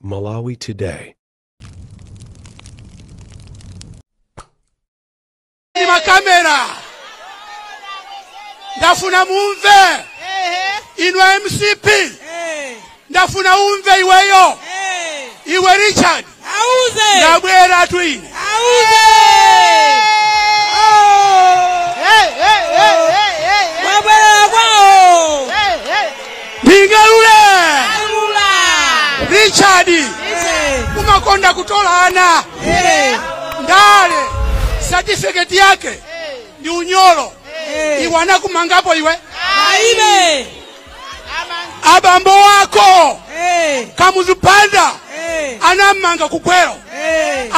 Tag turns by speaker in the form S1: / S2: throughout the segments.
S1: Malawi Today.
S2: Ni makamera. Ndafuna mumve. Inwa MCP. Ndafuna umve iweyo. Iwe Richard.
S3: Auze.
S2: Ndabwera twine.
S3: Auze. Wabwera kwao.
S2: Bingalule.
S3: Alula.
S2: Richard. Umakonda kutolana. Ndale. Certificate yake ni unyolo. Iwana kumangapo iwe.
S3: Aibe.
S2: Abambo wako. Kamuzupanda. Anamanga kukwelo.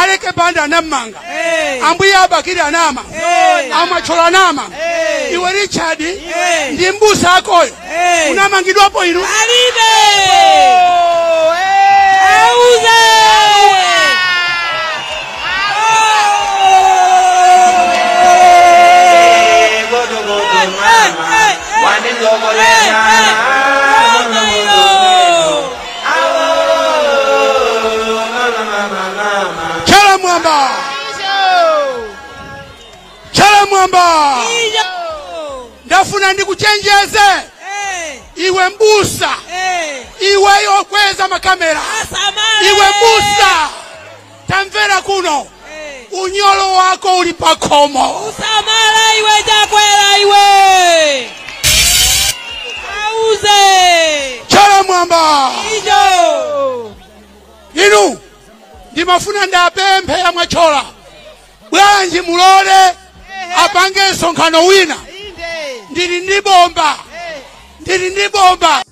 S2: Aleke banda anamanga. Ambuya abakiri anama. Amachola anama. Iwe Richard. Ndi mbusa akoyo. Unamangidwapo inu.
S3: Aibe. Auze.
S2: Chala mwamba. Chala mwamba. Ndafuna ndikuchenjeze. Iwe mbusa. Iwe yokweza makamera. Iwe mbusa. Tamvera kuno. Unyolo wako ulipakomo.
S3: Usamala iwe jakwela iwe. Auze.
S2: Chala mwamba.
S3: Ijo.
S2: Inu. Ndimafuna ndapempe ya mwachola. Bwanji mulole. Apange sonkano wina. Ndiri ndibomba. Ndiri ndibomba.